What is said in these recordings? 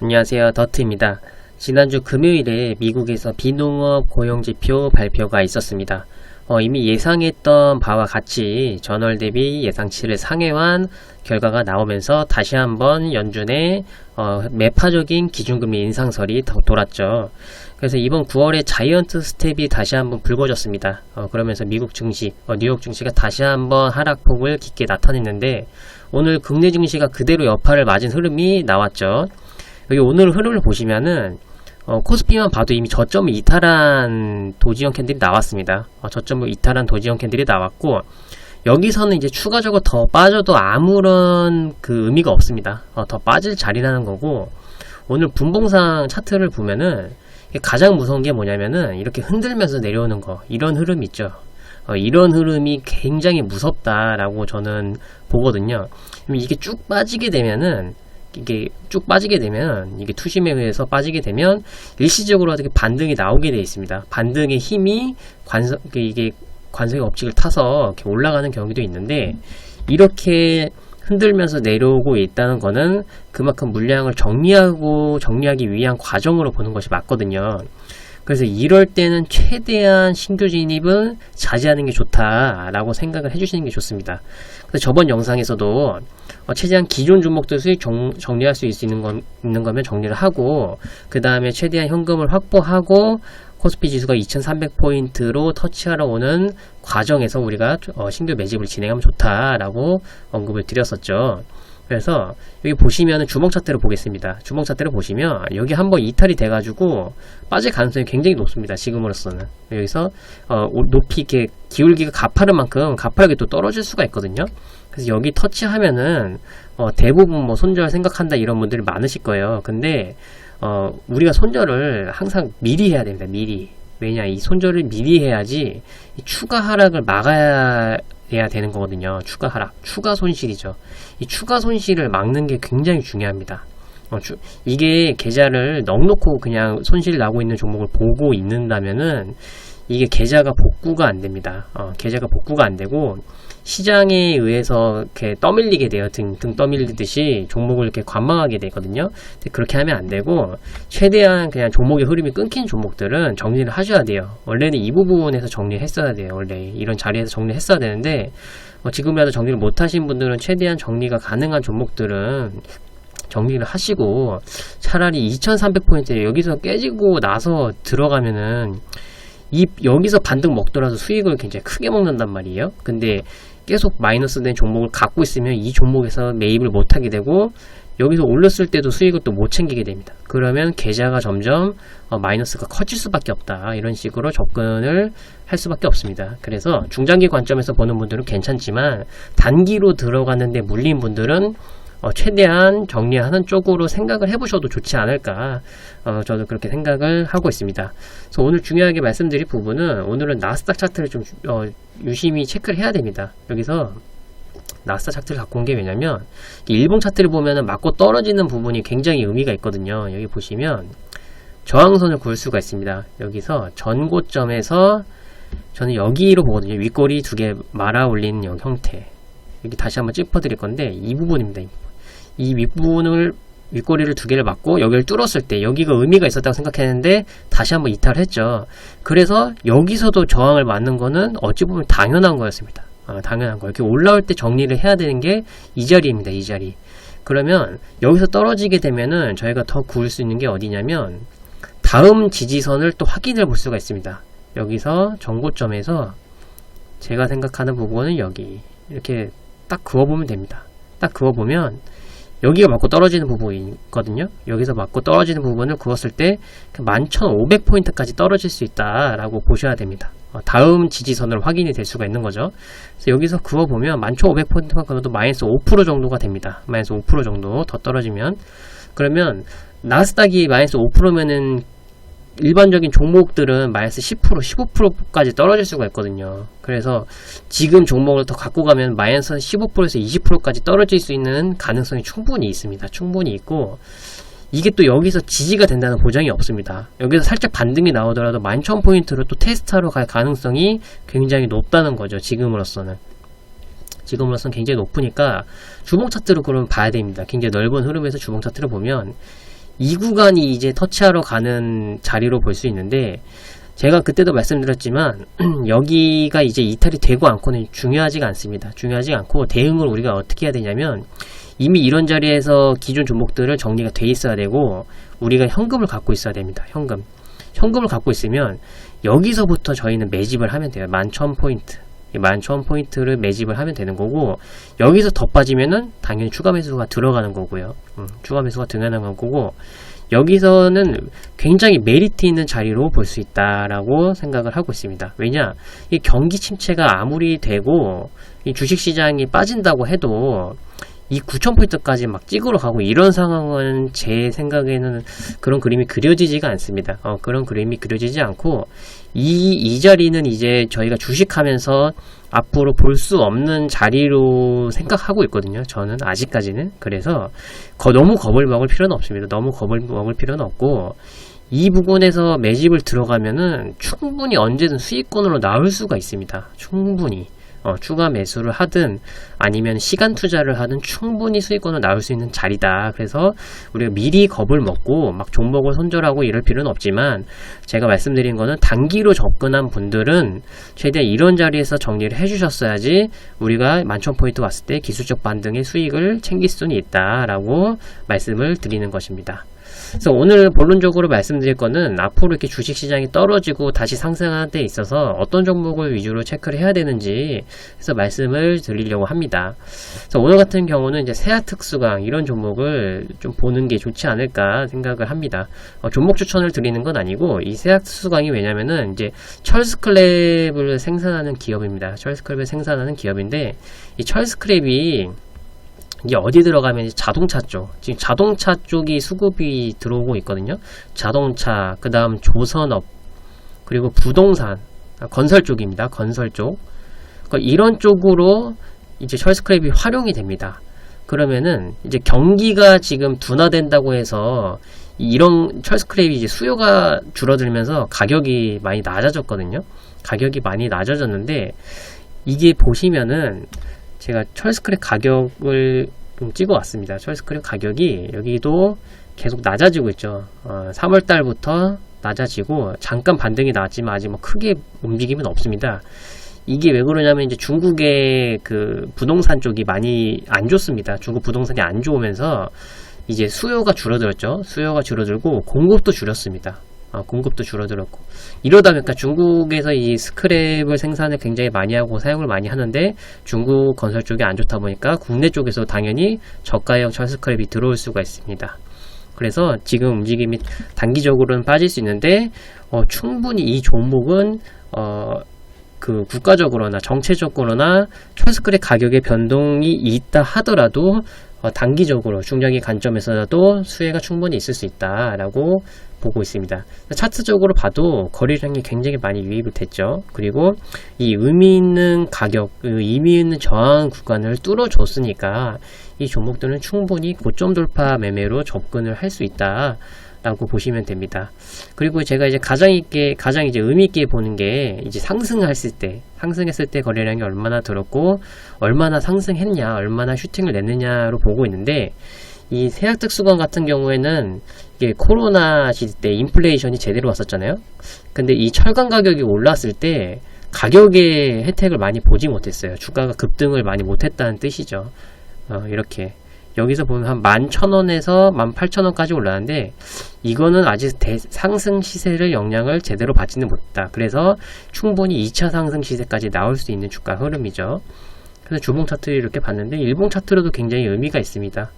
안녕하세요, 더트입니다. 지난주 금요일에 미국에서 비농업 고용지표 발표가 있었습니다. 이미 예상했던 바와 같이 전월 대비 예상치를 상회한 결과가 나오면서 다시 한번 연준의 매파적인 기준금리 인상설이 돌았죠. 그래서 이번 9월에 자이언트 스텝이 다시 한번 불거졌습니다. 그러면서 미국 증시, 뉴욕 증시가 다시 한번 하락폭을 깊게 나타냈는데 오늘 국내 증시가 그대로 여파를 맞은 흐름이 나왔죠. 여기 오늘 흐름을 보시면은 코스피만 봐도 이미 저점을 이탈한 도지형 캔들이 나왔습니다. 저점을 이탈한 도지형 캔들이 나왔고, 여기서는 이제 추가적으로 더 빠져도 아무런 그 의미가 없습니다. 더 빠질 자리라는 거고, 오늘 분봉상 차트를 보면은 가장 무서운 게 뭐냐면은 이렇게 흔들면서 내려오는 거, 이런 흐름 있죠. 이런 흐름이 굉장히 무섭다라고 저는 보거든요. 이게 쭉 빠지게 되면은 이게 투심에 의해서 빠지게 되면 일시적으로 어떻게 반등이 나오게 되어 있습니다. 반등의 힘이 관성의 업직을 타서 이렇게 올라가는 경우도 있는데, 이렇게 흔들면서 내려오고 있다는 거는 그만큼 물량을 정리하기 위한 과정으로 보는 것이 맞거든요. 그래서 이럴 때는 최대한 신규 진입은 자제하는 게 좋다라고 생각을 해주시는 게 좋습니다. 그래서 저번 영상에서도 최대한 기존 종목들 수익 정리할 수 있는 거면 정리를 하고, 그 다음에 최대한 현금을 확보하고 코스피 지수가 2300포인트로 터치하러 오는 과정에서 우리가 신규 매집을 진행하면 좋다라고 언급을 드렸었죠. 그래서 여기 보시면 주봉 차트를 보겠습니다. 주봉 차트를 보시면 여기 한번 이탈이 돼가지고 빠질 가능성이 굉장히 높습니다. 지금으로서는 여기서 높이 이렇게 기울기가 가파른 만큼 가파르게 또 떨어질 수가 있거든요. 그래서 여기 터치하면은 대부분 뭐 손절 생각한다 이런 분들이 많으실 거예요. 근데 우리가 손절을 항상 미리 해야 됩니다. 미리. 왜냐, 이 손절을 미리 해야지 이 추가 하락을 막아야 되는 거거든요. 추가 하락, 추가 손실이죠. 이 추가 손실을 막는 게 굉장히 중요합니다. 이게 계좌를 넉놓고 그냥 손실 나고 있는 종목을 보고 있는다면은 이게 계좌가 복구가 안 됩니다. 계좌가 복구가 안 되고 시장에 의해서 이렇게 떠밀리게 돼요. 등 떠밀리듯이 종목을 이렇게 관망하게 되거든요. 근데 그렇게 하면 안 되고, 최대한 그냥 종목의 흐름이 끊긴 종목들은 정리를 하셔야 돼요. 원래는 이 부분에서 정리했어야 돼요. 원래 이런 자리에서 정리했어야 되는데, 지금이라도 정리를 못 하신 분들은 최대한 정리가 가능한 종목들은 정리를 하시고, 차라리 2300포인트 여기서 깨지고 나서 들어가면은 여기서 반등 먹더라도 수익을 굉장히 크게 먹는단 말이에요. 근데 계속 마이너스 된 종목을 갖고 있으면 이 종목에서 매입을 못하게 되고, 여기서 올렸을 때도 수익을 또 못 챙기게 됩니다. 그러면 계좌가 점점 마이너스가 커질 수밖에 없다. 이런 식으로 접근을 할 수밖에 없습니다. 그래서 중장기 관점에서 보는 분들은 괜찮지만 단기로 들어갔는데 물린 분들은 최대한 정리하는 쪽으로 생각을 해보셔도 좋지 않을까, 저도 그렇게 생각을 하고 있습니다. 그래서 오늘 중요하게 말씀드릴 부분은, 오늘은 나스닥 차트를 좀 유심히 체크를 해야 됩니다. 여기서 나스닥 차트를 갖고 온 게 왜냐면, 일봉 차트를 보면은 맞고 떨어지는 부분이 굉장히 의미가 있거든요. 여기 보시면 저항선을 그을 수가 있습니다. 여기서 전고점에서 저는 여기로 보거든요. 윗꼬리 두 개 말아 올린 형태. 여기 다시 한번 짚어드릴 건데, 이 부분입니다. 이 윗꼬리를 두 개를 맞고 여기를 뚫었을 때 여기가 의미가 있었다고 생각했는데 다시 한번 이탈했죠. 그래서 여기서도 저항을 맞는 거는 어찌 보면 당연한 거였습니다. 당연한 거. 이렇게 올라올 때 정리를 해야 되는 게 이 자리입니다. 이 자리. 그러면 여기서 떨어지게 되면은 저희가 더 구울 수 있는 게 어디냐면, 다음 지지선을 또 확인해 볼 수가 있습니다. 여기서 정고점에서 제가 생각하는 부분은 여기 이렇게 딱 그어보면 됩니다. 딱 그어보면 여기가 맞고 떨어지는 부분이 있거든요. 여기서 맞고 떨어지는 부분을 그었을 때 11,500포인트까지 떨어질 수 있다라고 보셔야 됩니다. 다음 지지선을 확인이 될 수가 있는 거죠. 그래서 여기서 그어보면 11,500포인트만 그어도 마이너스 5% 정도가 됩니다. 마이너스 5% 정도 더 떨어지면. 그러면 나스닥이 마이너스 5%면은 일반적인 종목들은 마이너스 10%, 15%까지 떨어질 수가 있거든요. 그래서 지금 종목을 더 갖고 가면 마이너스 15%에서 20%까지 떨어질 수 있는 가능성이 충분히 있습니다. 충분히 있고, 이게 또 여기서 지지가 된다는 보장이 없습니다. 여기서 살짝 반등이 나오더라도 11,000포인트로 또 테스트하러 갈 가능성이 굉장히 높다는 거죠. 지금으로서는 굉장히 높으니까 주봉 차트로 그러면 봐야 됩니다. 굉장히 넓은 흐름에서 주봉 차트를 보면 이 구간이 이제 터치하러 가는 자리로 볼 수 있는데, 제가 그때도 말씀드렸지만 여기가 이제 이탈이 되고 않고는 중요하지가 않습니다. 중요하지 않고 대응을 우리가 어떻게 해야 되냐면, 이미 이런 자리에서 기존 종목들을 정리가 돼 있어야 되고 우리가 현금을 갖고 있어야 됩니다. 현금을 갖고 있으면 여기서부터 저희는 매집을 하면 돼요. 11,000포인트 11,000포인트를 매집을 하면 되는 거고, 여기서 더 빠지면은 당연히 추가 매수가 들어가는 거고요. 추가 매수가 들어가는 거고, 여기서는 굉장히 메리트 있는 자리로 볼 수 있다라고 생각을 하고 있습니다. 왜냐, 이 경기 침체가 아무리 되고 이 주식시장이 빠진다고 해도 이 9,000포인트까지 막 찍으러 가고 이런 상황은 제 생각에는 그런 그림이 그려지지가 않습니다. 그런 그림이 그려지지 않고, 이 자리는 이제 저희가 주식하면서 앞으로 볼 수 없는 자리로 생각하고 있거든요. 저는 아직까지는. 그래서 너무 겁을 먹을 필요는 없습니다. 너무 겁을 먹을 필요는 없고, 이 부분에서 매집을 들어가면은 충분히 언제든 수익권으로 나올 수가 있습니다. 충분히. 추가 매수를 하든 아니면 시간 투자를 하든 충분히 수익권을 나올 수 있는 자리다. 그래서 우리가 미리 겁을 먹고 막 종목을 손절하고 이럴 필요는 없지만, 제가 말씀드린 거는 단기로 접근한 분들은 최대한 이런 자리에서 정리를 해주셨어야지 우리가 11,000포인트 왔을 때 기술적 반등의 수익을 챙길 수는 있다라고 말씀을 드리는 것입니다. 그래서 오늘 본론적으로 말씀드릴 거는 앞으로 이렇게 주식시장이 떨어지고 다시 상승하는 데 있어서 어떤 종목을 위주로 체크를 해야 되는지 해서 말씀을 드리려고 합니다. 그래서 오늘 같은 경우는 이제 세아특수강 이런 종목을 좀 보는 게 좋지 않을까 생각을 합니다. 종목 추천을 드리는 건 아니고, 이 세아특수강이 왜냐면은 이제 철스크랩을 생산하는 기업입니다. 철스크랩을 생산하는 기업인데, 이 철스크랩이 이게 어디 들어가면 자동차 쪽, 지금 자동차 쪽이 수급이 들어오고 있거든요. 자동차, 그 다음 조선업, 그리고 부동산, 건설 쪽입니다. 건설 쪽. 그러니까 이런 쪽으로 이제 철스크랩이 활용이 됩니다. 그러면은 이제 경기가 지금 둔화된다고 해서 이런 철스크랩이 이제 수요가 줄어들면서 가격이 많이 낮아졌거든요. 가격이 많이 낮아졌는데, 이게 보시면은 제가 철스크랩 가격을 좀 찍어 왔습니다. 철스크랩 가격이 여기도 계속 낮아지고 있죠. 3월달부터 낮아지고 잠깐 반등이 나왔지만 아직 뭐 크게 움직임은 없습니다. 이게 왜 그러냐면 이제 중국의 그 부동산 쪽이 많이 안 좋습니다. 중국 부동산이 안 좋으면서 이제 수요가 줄어들었죠. 수요가 줄어들고 공급도 줄였습니다. 공급도 줄어들었고, 이러다 보니까 중국에서 이 스크랩을 생산을 굉장히 많이 하고 사용을 많이 하는데, 중국 건설 쪽이 안 좋다 보니까 국내 쪽에서 당연히 저가형 철스크랩이 들어올 수가 있습니다. 그래서 지금 움직임이 단기적으로는 빠질 수 있는데, 충분히 이 종목은 그 국가적으로나 정체적으로나 철스크랩 가격의 변동이 있다 하더라도 단기적으로 중장기 관점에서도 수혜가 충분히 있을 수 있다라고 보고 있습니다. 차트적으로 봐도 거래량이 굉장히 많이 유입이 됐죠. 그리고 이 의미 있는 가격, 의미 있는 저항 구간을 뚫어줬으니까 이 종목들은 충분히 고점 돌파 매매로 접근을 할 수 있다 라고 보시면 됩니다. 그리고 제가 이제 가장 이제 의미 있게 보는 게 이제 상승했을 때 거래량이 얼마나 들었고 얼마나 상승했냐, 얼마나 슈팅을 냈느냐로 보고 있는데, 이 세약특수권 같은 경우에는 이게 코로나 시대 때 인플레이션이 제대로 왔었잖아요. 근데 이 철강 가격이 올랐을 때 가격의 혜택을 많이 보지 못했어요. 주가가 급등을 많이 못했다는 뜻이죠. 이렇게 여기서 보면 한 11,000원에서 18,000원까지 올라왔는데, 이거는 아직 상승 시세를 영향을 제대로 받지는 못했다. 그래서 충분히 2차 상승 시세까지 나올 수 있는 주가 흐름이죠. 그래서 주봉 차트를 이렇게 봤는데, 일봉 차트로도 굉장히 의미가 있습니다.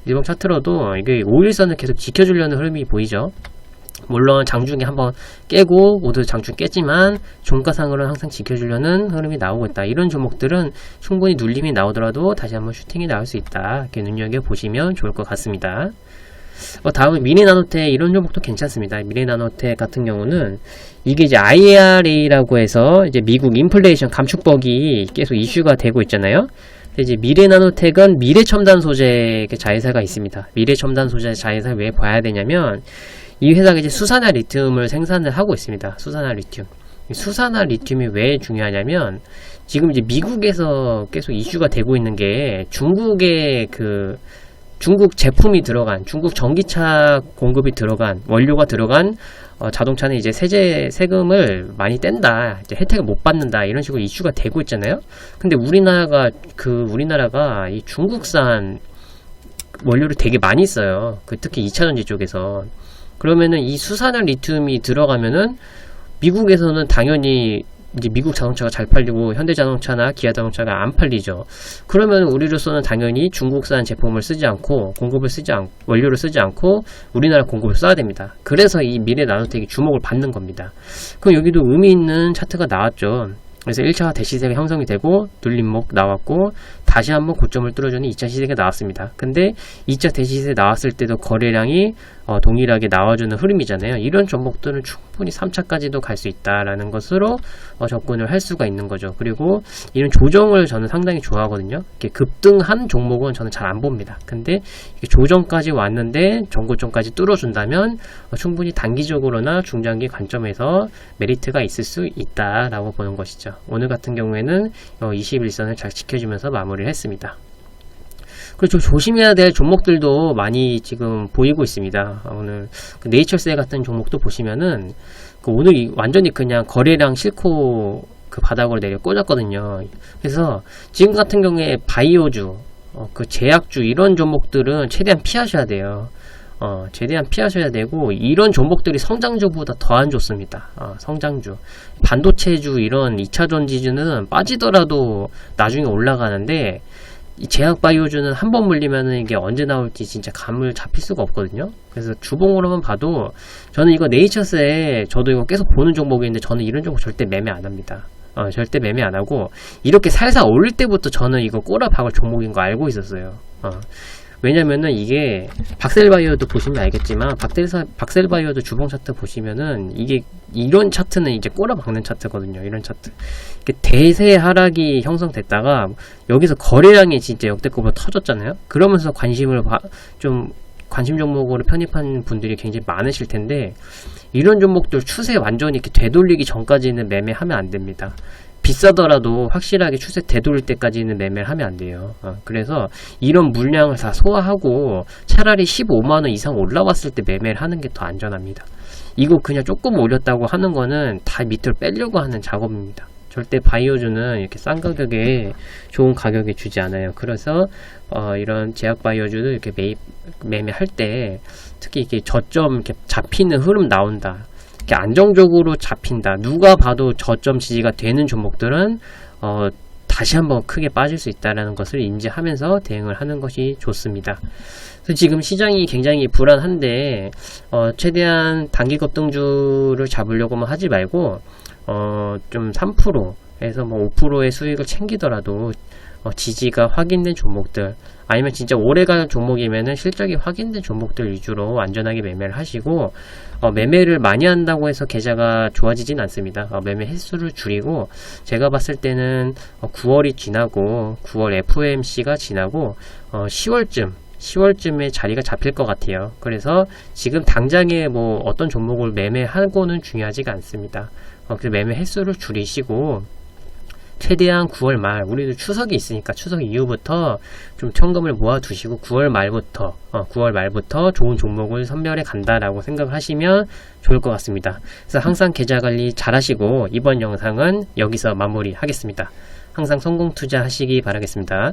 일봉 차트로도 이게 5일선을 계속 지켜주려는 흐름이 보이죠. 물론 장중에 한번 깨고 모두 장중 깼지만 종가상으로는 항상 지켜주려는 흐름이 나오고 있다. 이런 종목들은 충분히 눌림이 나오더라도 다시 한번 슈팅이 나올 수 있다. 이렇게 눈여겨보시면 좋을 것 같습니다. 다음은 미래나노텍, 이런 종목도 괜찮습니다. 미래나노텍 같은 경우는 이게 이제 IRA라고 해서 이제 미국 인플레이션 감축법이 계속 이슈가 되고 있잖아요. 이제 미래나노텍은 미래첨단 소재 자회사가 있습니다. 미래첨단 소재 자회사 왜 봐야 되냐면 이 회사가 이제 수산화 리튬을 생산을 하고 있습니다. 수산화 리튬. 수산화 리튬이 왜 중요하냐면 지금 이제 미국에서 계속 이슈가 되고 있는 게 중국의 중국 제품이 들어간, 중국 전기차 공급이 들어간, 원료가 들어간 자동차는 이제 세금을 많이 뗀다, 이제 혜택을 못 받는다, 이런 식으로 이슈가 되고 있잖아요. 근데 우리나라가 이 중국산 원료를 되게 많이 써요. 특히 2차전지 쪽에서. 그러면은 이 수산화 리튬이 들어가면은 미국에서는 당연히 이제 미국 자동차가 잘 팔리고 현대자동차나 기아자동차가 안 팔리죠. 그러면 우리로서는 당연히 중국산 제품을 쓰지 않고 원료를 쓰지 않고 우리나라 공급을 써야 됩니다. 그래서 이 미래나노텍이 주목을 받는 겁니다. 그럼 여기도 의미 있는 차트가 나왔죠. 그래서 1차 대시세가 형성이 되고 눌림목 나왔고 다시 한번 고점을 뚫어주는 2차 시세가 나왔습니다. 근데 2차 대시세 나왔을 때도 거래량이 동일하게 나와주는 흐름이잖아요. 이런 종목들은 충분히 3차까지도 갈 수 있다라는 것으로 접근을 할 수가 있는 거죠. 그리고 이런 조정을 저는 상당히 좋아하거든요. 이렇게 급등한 종목은 저는 잘 안 봅니다. 근데 조정까지 왔는데 전고점까지 뚫어준다면 충분히 단기적으로나 중장기 관점에서 메리트가 있을 수 있다라고 보는 것이죠. 오늘 같은 경우에는 21선을 잘 지켜주면서 마무리를 했습니다. 그리고 좀 조심해야 될 종목들도 많이 지금 보이고 있습니다. 오늘 네이처셀 같은 종목도 보시면은 오늘 완전히 그냥 거래량 싫고 바닥으로 내려 꽂았거든요. 그래서 지금 같은 경우에 바이오주, 제약주 이런 종목들은 최대한 피하셔야 돼요. 최대한 피하셔야 되고, 이런 종목들이 성장주보다 더 안 좋습니다. 성장주, 반도체주 이런 2차전지주는 빠지더라도 나중에 올라가는데, 이 제약바이오주는 한번 물리면은 이게 언제 나올지 진짜 감을 잡힐 수가 없거든요. 그래서 주봉으로만 봐도 저는 이거 네이처스에 저도 이거 계속 보는 종목인데 저는 이런 종목 절대 매매 안 합니다. 절대 매매 안 하고 이렇게 살살 올릴 때부터 저는 이거 꼬라 박을 종목인 거 알고 있었어요. 왜냐면은 이게 박셀바이오도 보시면 알겠지만 박셀바이오도 주봉 차트 보시면은 이게 이런 차트는 이제 꼬라 박는 차트거든요. 이런 차트. 대세 하락이 형성됐다가 여기서 거래량이 진짜 역대급으로 터졌잖아요. 그러면서 관심 종목으로 편입한 분들이 굉장히 많으실 텐데 이런 종목들 추세 완전히 이렇게 되돌리기 전까지는 매매하면 안 됩니다. 비싸더라도 확실하게 추세 되돌릴 때까지는 매매를 하면 안 돼요. 그래서 이런 물량을 다 소화하고 차라리 15만원 이상 올라왔을 때 매매를 하는 게 더 안전합니다. 이거 그냥 조금 올렸다고 하는 거는 다 밑으로 빼려고 하는 작업입니다. 절대 바이오주는 이렇게 싼 가격에 좋은 가격에 주지 않아요. 그래서 이런 제약 바이오주도 이렇게 매매할 때 특히 이렇게 저점 이렇게 잡히는 흐름 나온다. 이렇게 안정적으로 잡힌다. 누가 봐도 저점 지지가 되는 종목들은 다시 한번 크게 빠질 수 있다는 것을 인지하면서 대응을 하는 것이 좋습니다. 그래서 지금 시장이 굉장히 불안한데 최대한 단기 급등주를 잡으려고만 하지 말고 좀 3%에서 뭐 5%의 수익을 챙기더라도 지지가 확인된 종목들 아니면 진짜 오래갈 종목이면은 실적이 확인된 종목들 위주로 안전하게 매매를 하시고 매매를 많이 한다고 해서 계좌가 좋아지진 않습니다. 매매 횟수를 줄이고 제가 봤을 때는 9월이 지나고 9월 FOMC가 지나고 10월쯤에 자리가 잡힐 것 같아요. 그래서 지금 당장에 뭐 어떤 종목을 매매하고는 중요하지가 않습니다. 그래서 매매 횟수를 줄이시고 최대한 9월 말 우리도 추석이 있으니까 추석 이후부터 좀 현금을 모아두시고 9월 말부터 좋은 종목을 선별해 간다라고 생각을 하시면 좋을 것 같습니다. 그래서 항상 계좌 관리 잘 하시고 이번 영상은 여기서 마무리하겠습니다. 항상 성공 투자하시기 바라겠습니다.